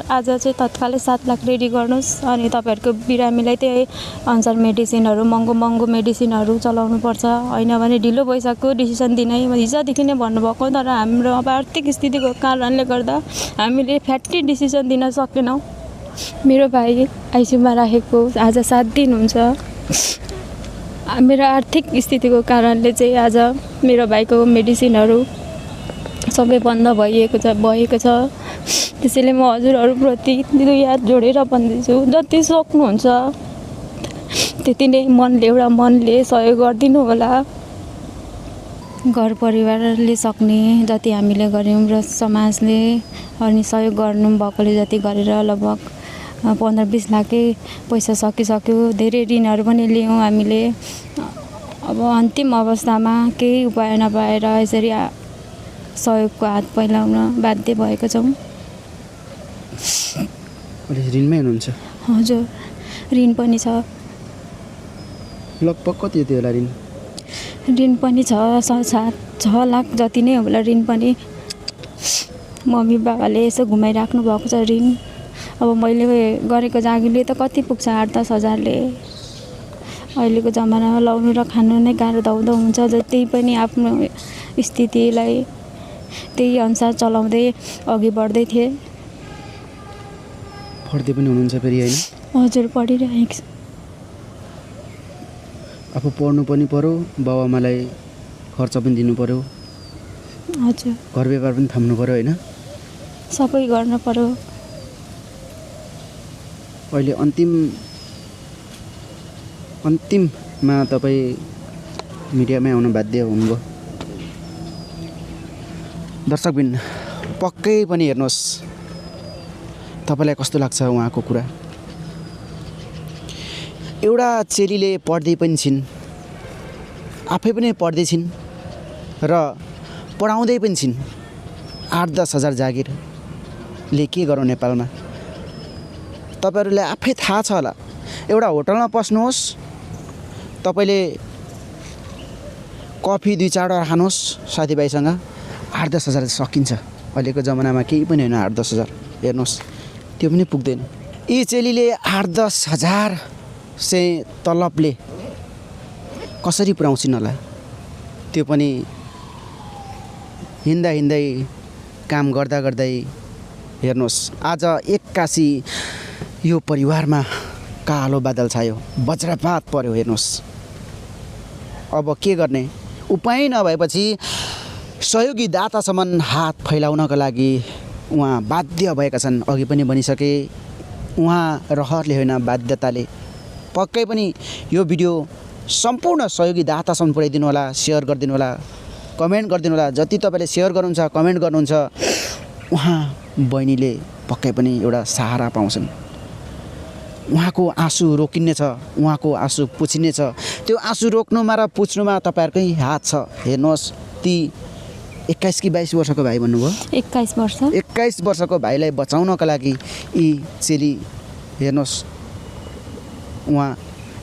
आज चाहिँ तत्कालै 7 लाख रेडी गर्नुहोस् अनि तपाईँहरूको बिरामीलाई त्यही अनुसार मेडिसिनहरू महँगो मेडिसिनहरू चलाउनुपर्छ, होइन भने ढिलो भइसक्यो डिसिसन दिनै। हिजोदेखि नै भन्नुभएको, तर हाम्रो अब आर्थिक स्थितिको कारणले गर्दा हामीले फ्याट्टी डिसिसन दिन सकेनौँ। मेरो भाइ आइसियुमा राखेको आज 7 दिन हुन्छ। मेरो आर्थिक स्थितिको कारणले चाहिँ आज मेरो भाइको मेडिसिनहरू सबै बन्द भएको छ। त्यसैले म हजुरहरूप्रति दुई हात जोडेर भन्दैछु, जति सक्नुहुन्छ त्यति नै मनले सहयोग गरिदिनु होला। घर परिवारले सक्ने जति हामीले गऱ्यौँ र समाजले अनि सहयोग गर्नुभएकोले जति गरेर लगभग 15-20 लाखै पैसा सकिसक्यो। धेरै ऋणहरू पनि लियौँ हामीले। अब अन्तिम अवस्थामा केही उपाय नपाएर यसरी सहयोगको हात फैलाउन बाध्य भएको छौँ। ऋणमै हुनुहुन्छ? हजुर, ऋण पनि छ। लगभग कति हो त्यो होला ऋण? ऋण पनि 6 लाख जति नै होला ऋण पनि। मम्मी बाबाले यसो घुमाइराख्नु भएको छ ऋण। अब मैले गरेको जागिरले त कति पुग्छ, 8-10 हजारले। अहिलेको जमानामा लाउनु र खानु नै गाह्रो दाउदो हुन्छ। जति पनि आफ्नो स्थितिलाई त्यही अनुसार चलाउँदै अघि बढ्दै थिएँ। पढ्दै पनि हुनुहुन्छ फेरि, होइन? हजुर, पढिरहेको छु। आफू पढ्नु पनि पर्यो, बाबाआमालाई खर्च पनि दिनु पर्यो। हजुर, घर व्यवहार पनि थाम्नु पर्यो, होइन? सबै गर्नु पर्यो। अहिले अन्तिममा तपाईँ मिडियामै आउन बाध्य हुनुभयो। दर्शकबिन पक्कै पनि हेर्नुहोस्, तपाईँलाई कस्तो लाग्छ उहाँको कुरा। एउटा चेलीले पढ्दै पनि छिन्, आफै पनि पढ्दै छिन् र पढाउँदै पनि छिन्। 8-10 हजार जागिरले के गरौँ नेपालमा? तपाईँहरूलाई आफै थाहा छ होला। एउटा होटलमा पस्नुहोस्, तपाईँले कफी 2-4 खानुहोस् साथीभाइसँग, 8-10 हजार सकिन्छ। अहिलेको जमानामा केही पनि होइन 8-10 हजार। हेर्नुहोस्, त्यो पनि पुग्दैन। यी चेलीले 8-10 हजार चाहिँ तलबले कसरी पुर्याउँछिन् होला? त्यो पनि हिँड्दै काम गर्दै हेर्नुहोस्, आज एक्कासी यो परिवारमा कालो बादल छायो, वज्रपात पर्यो। हेर्नुहोस्, अब के गर्ने? उपाय नभएपछि सहयोगी दातासम्म हात फैलाउनका लागि उहाँ बाध्य भएका छन्। अघि पनि भनिसके, उहाँ रहरले होइन, बाध्यताले। पक्कै पनि यो भिडियो सम्पूर्ण सहयोगी दातासम्म पुर्याइदिनु होला, सेयर गरिदिनु होला, कमेन्ट गरिदिनु होला। जति तपाईँले सेयर गर्नुहुन्छ, कमेन्ट गर्नुहुन्छ, उहाँ बहिनीले पक्कै पनि एउटा सहारा पाउँछन्। उहाँको आँसु रोकिनेछ, उहाँको आँसु पुछिनेछ। त्यो आँसु रोक्नुमा र पुछ्नुमा तपाईँहरूकै हात छ। हेर्नुहोस्, ती 21 कि 22 वर्षको भाइ भन्नुभयो? 21 वर्षको भाइलाई बचाउनका लागि यी चेली हेर्नुहोस्, उहाँ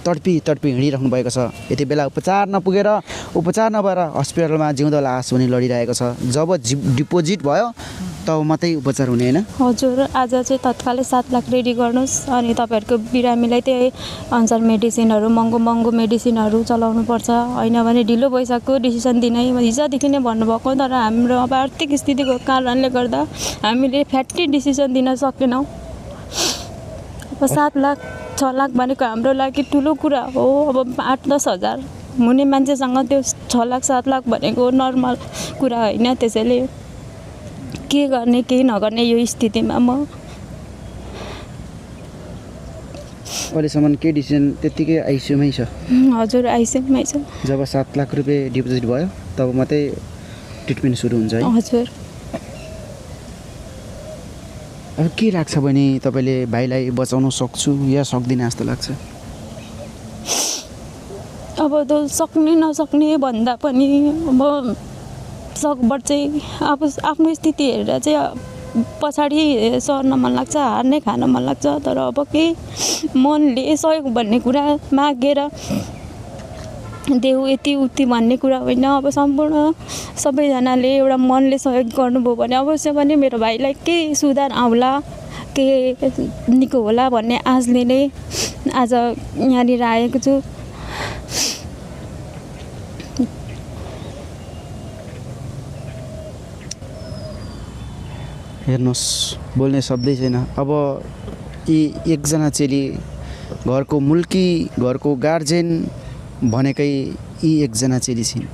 तडपी हिँडिराख्नु भएको छ। यति बेला उपचार नभएर हस्पिटलमा जिउँदो लास पनि लडिरहेको छ। जब डिपोजिट भयो तब मात्रै उपचार हुने, होइन? हजुर, आज चाहिँ तत्कालै 7 लाख रेडी गर्नुहोस् अनि तपाईँहरूको बिरामीलाई त्यही अनुसार मेडिसिनहरू महँगो मेडिसिनहरू चलाउनुपर्छ, होइन भने ढिलो भइसक्यो डिसिसन दिनै। हिजोदेखि नै भन्नुभएको, तर हाम्रो अब आर्थिक स्थितिको कारणले गर्दा हामीले फ्याट्टी डिसिसन दिन सकेनौँ। अब 7 लाख 6 लाख भनेको हाम्रो लागि ठुलो कुरा हो। अब 8-10 हजार हुने मान्छेसँग त्यो 6 लाख 7 लाख भनेको नर्मल कुरा होइन। त्यसैले के गर्ने केही नगर्ने यो स्थितिमा म। अहिलेसम्म के डिसिजन त्यत्तिकै आइसियुमै छ? हजुर, आइसियुमै छ। जब 7 लाख रुपियाँ डिपोजिट भयो तब मात्रै ट्रिटमेन्ट सुरु हुन्छ, है? हजुर। अब के लाग्छ भने तपाईँले भाइलाई बचाउन सक्छु या सक्दिनँ जस्तो लाग्छ? अब त सक्ने नसक्ने भन्दा पनि अब सकभर चाहिँ अब आफ्नो स्थिति हेरेर चाहिँ पछाडि सर्न मन लाग्छ, हार नै खान मन लाग्छ। तर अब केही मनले सहयोग भन्ने कुरा मागेर देऊ यति उति भन्ने कुरा होइन। अब सम्पूर्ण सबैजनाले एउटा मनले सहयोग गर्नुभयो भने अवश्य पनि मेरो भाइलाई केही सुधार आउला के निको होला भन्ने आशले नै आज यहाँनिर आएको छु। हेर्नुहोस्, बोल्ने शब्दै छैन। अब यी एकजना चेली घरको मुल्की, घरको गार्जेन भनेकै यी एकजना चेली छिन्।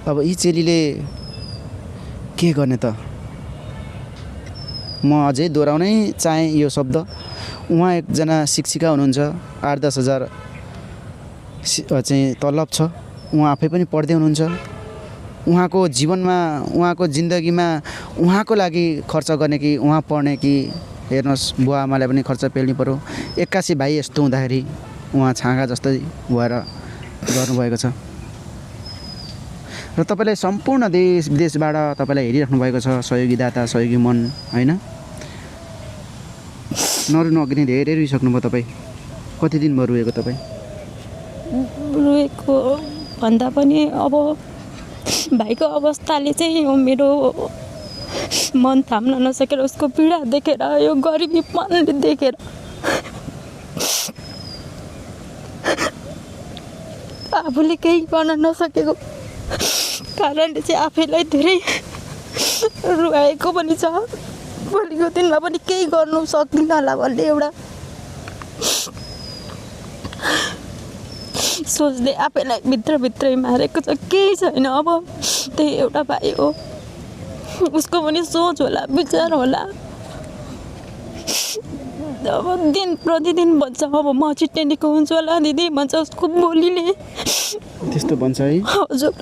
अब यी चेलीले के गर्ने त? म अझै दोहोऱ्याउनै चाहेँ यो शब्द। उहाँ एकजना शिक्षिका हुनुहुन्छ, 8-10 हजार चाहिँ तलब छ। उहाँ आफै पनि पढ्दै हुनुहुन्छ। उहाँको जीवनमा, उहाँको जिन्दगीमा उहाँको लागि खर्च गर्ने कि उहाँ पढ्ने कि हेर्नुहोस्, बुवा आमालाई पनि खर्च पेल्नु पऱ्यो। 81 भाइ यस्तो हुँदाखेरि उहाँ छाँगा जस्तै भएर गर्नुभएको छ। र तपाईँलाई सम्पूर्ण देश विदेशबाट तपाईँलाई हेरिराख्नु भएको छ सहयोगी दाता, सहयोगी मन, होइन? नरुनु, अघि नै धेरै रुइसक्नुभयो तपाईँ। कति दिन भयो रुएको तपाईँ? रोएको भन्दा पनि अब भाइको अवस्थाले चाहिँ यो मेरो मन थाम्न नसकेर, उसको पीडा देखेर, यो गरिबीपन देखेर आफूले केही गर्न नसकेको कारणले चाहिँ आफैलाई धेरै रुवाएको पनि छ। भोलिको दिनमा पनि केही गर्नु सक्दिनँ होला भन्ने एउटा सोचले आफैलाई भित्रभित्रै मारेको छ। केही छैन, अब त्यही एउटा भाइ हो। उसको पनि सोच होला, विचार होला। अब दिन प्रतिदिन भन्छ अब म छिट्टै निको हुन्छु होला दिदी भन्छ उसको बोलीले। त्यस्तो भन्छ है? हजुर।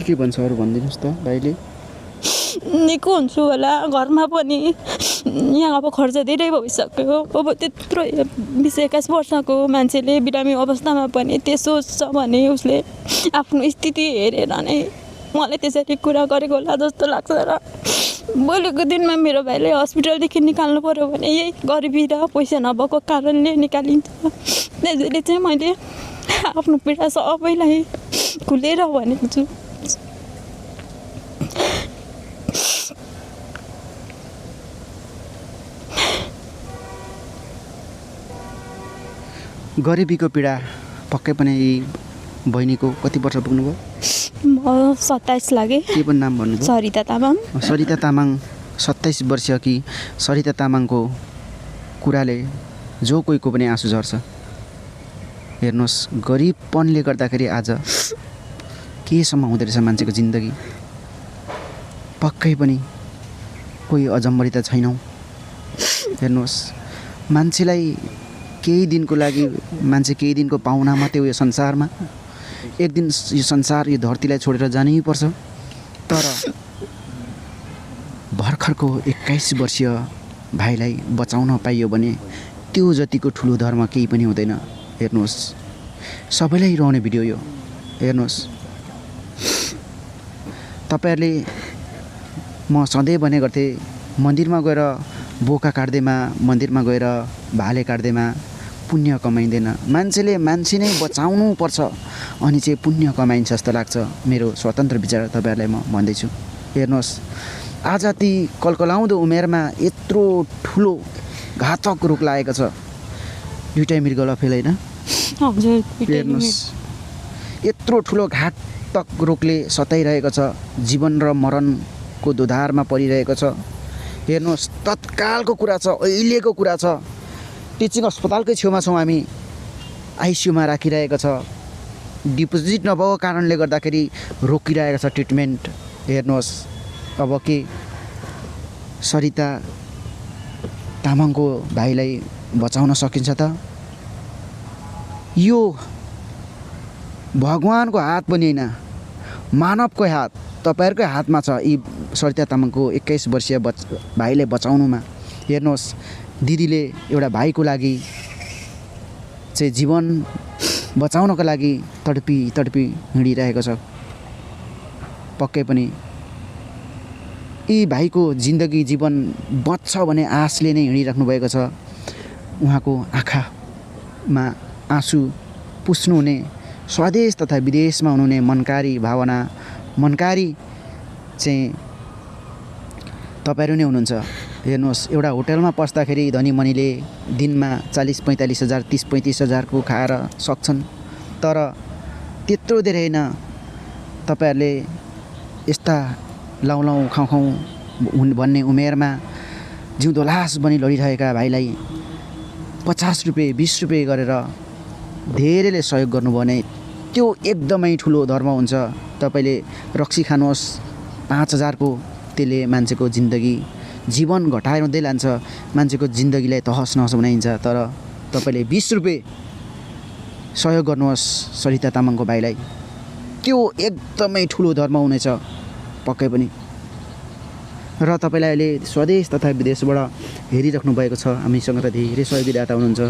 के भन्छ अरू भनिदिनुहोस् त भाइले? निको हुन्छु होला, घरमा पनि यहाँ अब खर्च धेरै भइसक्यो। अब त्यत्रो 20-21 वर्षको मान्छेले बिरामी अवस्थामा पनि त्यो सोच्छ भने उसले आफ्नो स्थिति हेरेर नै मलाई त्यसरी कुरा गरेको होला जस्तो लाग्छ। र भोलिको दिनमा मेरो भाइले हस्पिटलदेखि निकाल्नु पऱ्यो भने यही गरिबी र पैसा नभएको कारणले निकालिन्छ। त्यसैले चाहिँ मैले आफ्नो पीडा सबैलाई खुलेर भनेको छु। गरिबीको पीडा पक्कै पनि बहिनीको कति वर्ष पुग्नुभयो? म 27 लागे। के पनि नाम भन्नुभयो? सरिता तामाङ। सरिता तामाङ 27 वर्षीय कि सरिता तामाङको कुराले जो कोहीको पनि आँसु झर्छ। हेर्नुहोस्, गरिबपनले गर्दाखेरि आज केसम्म हुँदो रहेछ मान्छेको जिन्दगी। पक्कै पनि कोही अजम्बरी त छैनौँ। हेर्नुहोस्, मान्छेलाई केही दिनको लागि, मान्छे केही दिनको पाहुना मात्रै हो यो संसारमा। एक दिन यो संसार, यो धरतीलाई छोडेर जानै पर्छ। तर भर्खरको 21 वर्षीय भाइलाई बचाउन पाइयो भने त्यो जतिको ठुलो धर्म केही पनि हुँदैन। हेर्नुहोस्, सबैलाई रहने भिडियो यो। हेर्नुहोस्, तपाईँहरूले, म सधैँ भने गर्थेँ, मन्दिरमा गएर बोका काट्दैमा, मन्दिरमा गएर भाले काट्दैमा पुण्य कमाइँदैन। मान्छेले मान्छे नै बचाउनु पर्छ अनि चाहिँ पुण्य कमाइन्छ जस्तो लाग्छ। मेरो स्वतन्त्र विचार तपाईँहरूलाई म भन्दैछु। हेर्नुहोस्, आज ती कलकलाउँदो उमेरमा यत्रो ठुलो घातक रोग लागेको छ। दुइटै मृग लफेल होइन? हेर्नुहोस्, यत्रो ठुलो घातक रोगले सताइरहेको छ, जीवन र मरणको दोधारमा परिरहेको छ। हेर्नुहोस्, तत्कालको कुरा छ, अहिलेको कुरा छ। टिचिङ अस्पतालकै छेउमा छौँ हामी, आइसियुमा राखिरहेको छ। डिपोजिट नभएको कारणले गर्दाखेरि रोकिरहेको छ ट्रिटमेन्ट। हेर्नुहोस्, अब के सरिता तामाङको भाइलाई बचाउन सकिन्छ त? यो भगवानको हात पनि होइन, मानवको हात, तपाईँहरूकै हातमा छ यी सरिता तामाङको 21 वर्षीय भाइले बचाउनुमा। हेर्नुहोस्, दिदीले एउटा भाइको लागि चाहिँ जीवन बचाउनको लागि तडपी तडपी हिँडिरहेको छ। पक्कै पनि यी भाइको जिन्दगी जीवन बच्छ भन्ने आशले नै हिँडिराख्नु भएको छ। उहाँको आँखामा आँसु पुस्नुहुने, स्वदेश तथा विदेशमा हुनुहुने मनकारी भावना, मनकारी चाहिँ तपाईँहरू नै हुनुहुन्छ। हेर्नुहोस्, एउटा होटलमा पस्दाखेरि धनी मनीले दिनमा 40-45 हजार 30-35 हजारको खाएर सक्छन्, तर त्यत्रो धेरै होइन। तपाईँहरूले यस्ता लाउँ खाउँ भन्ने उमेरमा जिउँदो लास बनी लडिरहेका भाइलाई 50 रुपियाँ 20 रुपियाँ गरेर धेरैले सहयोग गर्नुभयो भने त्यो एकदमै ठुलो धर्म हुन्छ। तपाईँले रक्सी खानुहोस् 5,000को, त्यसले मान्छेको जीवन घटाउँदै लान्छ, मान्छेको जिन्दगीलाई तहस नहस बनाइन्छ। तर तपाईँले 20 रुपियाँ सहयोग गर्नुहोस् सरिता तामाङको भाइलाई, त्यो एकदमै ठुलो धर्म हुनेछ पक्कै पनि। र तपाईँलाई अहिले स्वदेश तथा विदेशबाट हेरिराख्नु भएको छ, हामीसँग त धेरै सहयोगीदाता हुनुहुन्छ,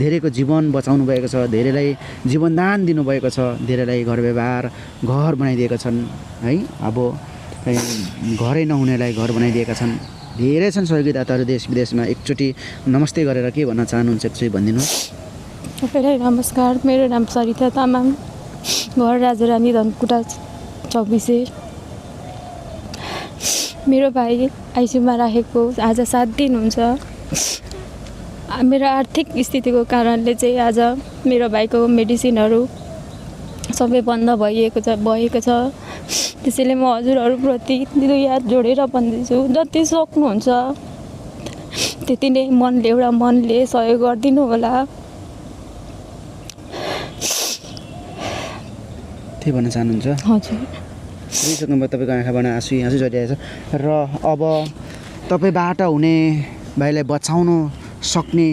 धेरैको जीवन बचाउनु भएको छ, धेरैलाई जीवनदान दिनुभएको छ, धेरैलाई घर व्यवहार घर बनाइदिएका छन् है। अब घरै नहुनेलाई घर बनाइदिएका छन्, धेरै छन् सहयोगीदाताहरू देश विदेशमा। एकचोटि नमस्ते गरेर के भन्न चाहनुहुन्छ एकचोटि भनिदिनुहोस्। सबैलाई नमस्कार, मेरो नाम सरिता तामाङ, घर राजारानी धनकुटा 24। मेरो भाइ आइसियुमा राखेको आज 7 दिन हुन्छ। मेरो आर्थिक स्थितिको कारणले चाहिँ आज मेरो भाइको मेडिसिनहरू सबै बन्द भएको छ। त्यसैले म हजुरहरूप्रति दुई हात जोडेर भन्दैछु, जति सक्नुहुन्छ त्यति नै मनले सहयोग गरिदिनु होला। के भन्न चाहनुहुन्छ? हजुर, बुझिसक्नुभयो, तपाईँको आँखाबाट आँसु झरिरहेको छ। र अब तपाईँबाट हुने भाइलाई बचाउनु सक्ने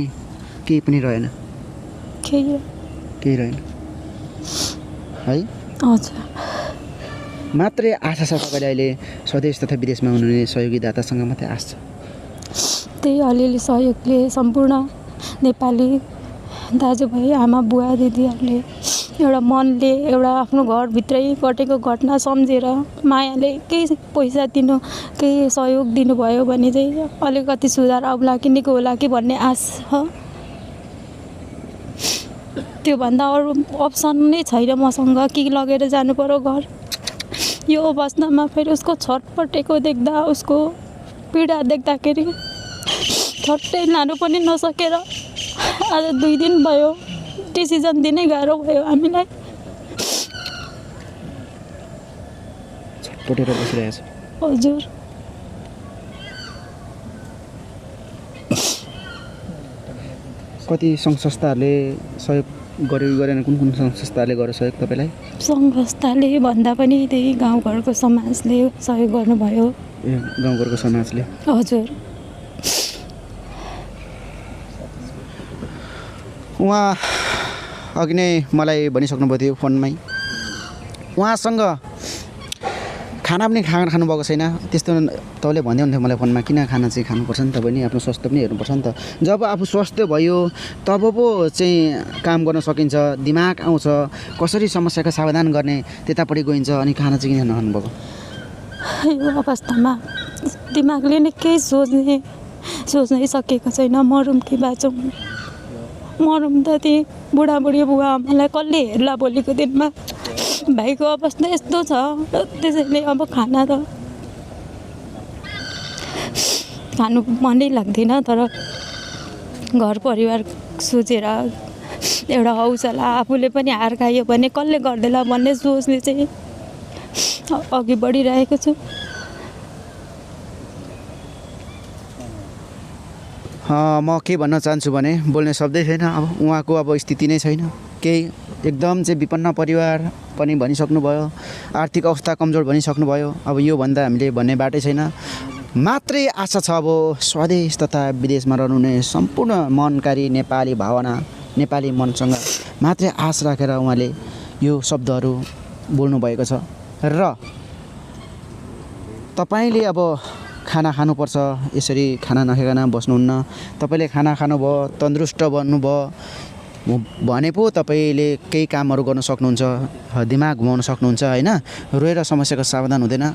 केही पनि रहेन, केही रहेन है। हजुर, मात्रै आशा छ तपाईँले अहिले स्वदेश तथा विदेशमा हुनुहुने सहयोगीदातासँग मात्रै आश छ। त्यही अलिअलि सहयोगले सम्पूर्ण नेपाली दाजुभाइ आमा बुवा दिदीहरूले एउटा मनले एउटा आफ्नो घरभित्रै घटेको घटना सम्झेर मायाले केही पैसा दिनु, केही सहयोग दिनुभयो भने चाहिँ अलिकति सुधार आउला कि निको होला कि भन्ने आश छ। त्योभन्दा अरू अप्सन नै छैन मसँग, कि लगेर जानु पर्यो घर। यो अवस्थामा फेरि उसको छटपटेको देख्दा, उसको पीडा देख्दाखेरि छट्टै लानु पनि नसकेर आज 2 दिन भयो, डिसिजन दिनै गाह्रो भयो हामीलाई। छटपटेर बसिरहेको छ। हजुर, कति सङ्घ संस्थाहरूले सहयोग गरेन? कुन सङ्घ संस्थाहरूले गर्यो सहयोग तपाईँलाई? सङ्घ संस्थाले भन्दा पनि त्यही गाउँघरको समाजले सहयोग गर्नुभयो। ए, गाउँघरको समाजले? हजुर, उहाँ अघि नै मलाई भनिसक्नुभएको थियो फोनमै, उहाँसँग खाना पनि खानुभएको छैन। त्यस्तो तपाईँले भन्दै हुन्थ्यो मलाई फोनमा, किन खाना चाहिँ खानुपर्छ नि त बहिनी, आफ्नो स्वास्थ्य पनि हेर्नुपर्छ नि त। जब आफू स्वस्थ भयो तब पो चाहिँ काम गर्न सकिन्छ, दिमाग आउँछ, कसरी समस्याको समाधान गर्ने त्यतापट्टि गइन्छ। अनि खाना चाहिँ किन नखानुभएको? यो अवस्थामा दिमागले नै केही सोच्नै सकेको छैन। मरौँ कि बाँचौँ, मरौँ त त्यही बुढाबुढी बुवा आमालाई कसले हेर्ला भोलिको दिनमा। भाइको अवस्था यस्तो छ, त्यसैले अब खाना त खानु मनै लाग्दैन, तर घर परिवार सोचेर एउटा हौसला, आफूले पनि हार खायो भने कसले गर्देला भन्ने सोचले चाहिँ अघि बढिरहेको छु। म के भन्न चाहन्छु भने बोल्ने शब्दै छैन। अब उहाँको अब स्थिति नै छैन केही, एकदम चाहिँ विपन्न परिवार पनि भनिसक्नुभयो, आर्थिक अवस्था कमजोर भनिसक्नुभयो। अब योभन्दा हामीले भन्ने बाटै छैन। मात्रै आशा छ अब स्वदेश तथा विदेशमा रहनुहुने सम्पूर्ण मनकारी नेपाली भावना, नेपाली मनसँग मात्रै आश राखेर उहाँले यो शब्दहरू बोल्नुभएको छ। र तपाईँले अब खाना खानुपर्छ, यसरी खाना नखाइकन बस्नुहुन्न। तपाईँले खाना खानुभयो, तन्दुरुस्त बन्नुभयो भने पो तपाईँले केही कामहरू गर्न सक्नुहुन्छ, दिमाग घुमाउन सक्नुहुन्छ होइन। रोएर समस्याको समाधान हुँदैन।